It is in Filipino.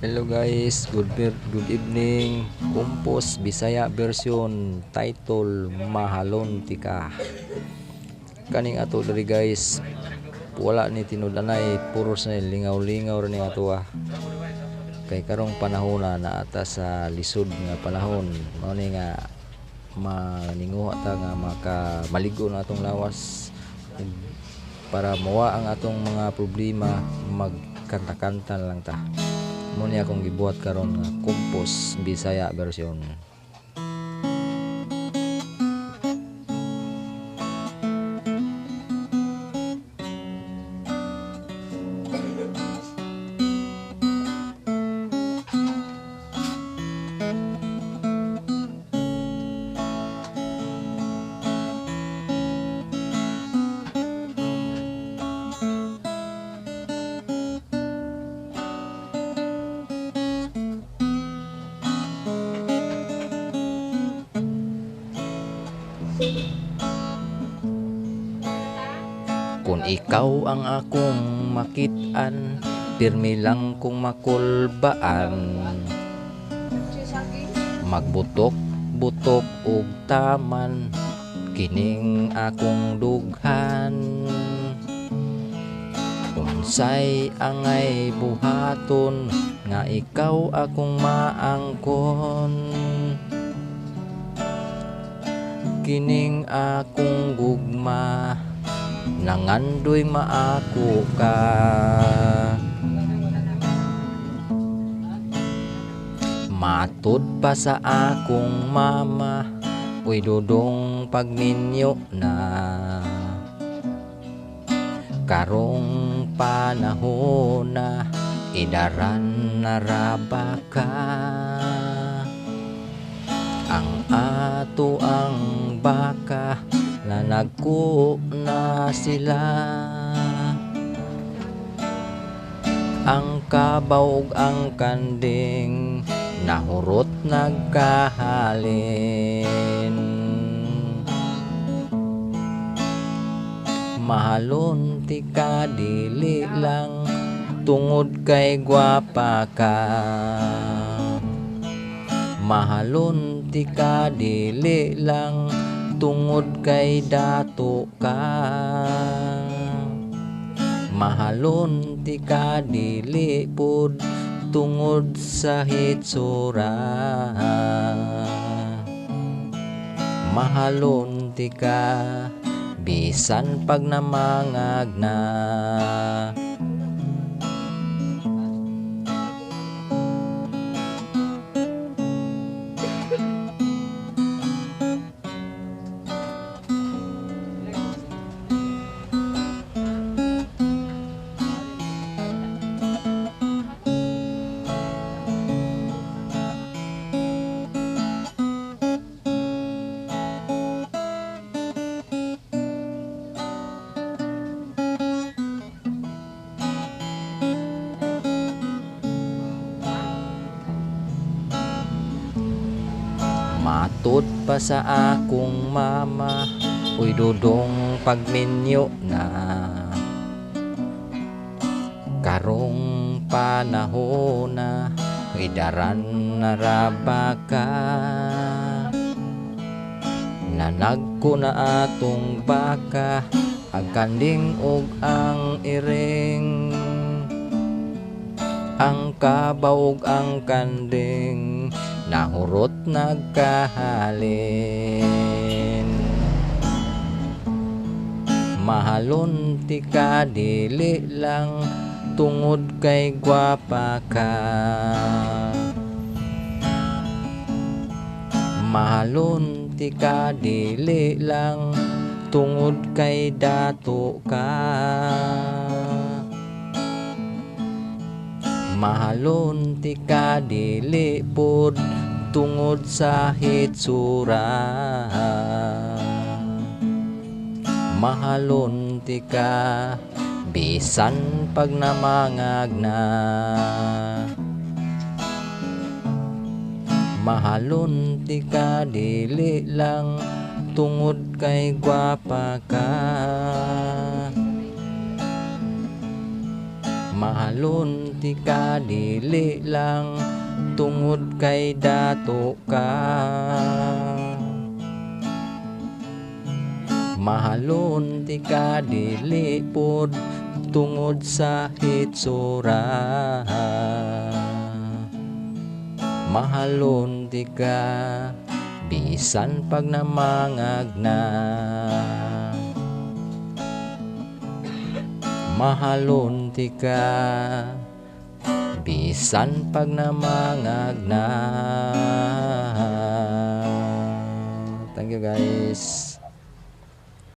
Hello guys, good evening. Kumpos Bisaya version title Mahalon Tika. Kaning ato diri guys. Wala ni tinud-anay, puros na lingaw-lingaw rin ato Kay karong panahon na ata sa lisod nga panahon. Mao ni nga maninguha ta nga maligo na atong lawas para mawa ang atong mga problema, magkanta-kanta lang ta. Muna akong gibuhat karon nga Kumpos Bisaya version. Kung ikaw ang akong makit-an, pirmi lang kung makulbaan. Magbutok-butok og taman, kining akong dughan. Unsay angay buhaton, nga ikaw akong maangkon. Kining akong gugma, nangandoy maako ka. Matud pa sa akong mama, uy dudong pagminyo na. Karong panahon na, idaran na raba ka. Ang ato ang baka, nanagko na sila. Ang kabaw ug ang kanding, nahurot nagkahalin. Mahalon ti ka dili lang, tungod kay gwapa ka. Mahalon ti ka dili lang, tungod kay dato ka. Mahalon ti ka dili pud, tungod sa hitsura. Mahalon ti ka, bisan pag namangag na. Matud pa sa akong mama, uy dudong pagminyo na. Karong panahon na, idaran na raba ka. Nanagko na atong baka, ang kanding ug ang iring. Ang kabaw ug ang kanding, nahurot nagkahalin. Mahalon ti ka dili lang, tungod kay gwapa ka. Mahalon ti ka dili lang, tungod kay dato ka. Mahalon ti ka dili pud, tungod sa hitsura. Mahalon ti ka, bisan pag namangag na. Mahalon ti ka dili lang, tungod kay gwapa ka. Mahalon ti ka dili lang tungod kay dato ka. Mahalon ti ka dili pod tungod sa hitsura. Mahalon ti ka bisan pag namangag na. Mahalon ti ka bisan pag namangag na. Thank you guys.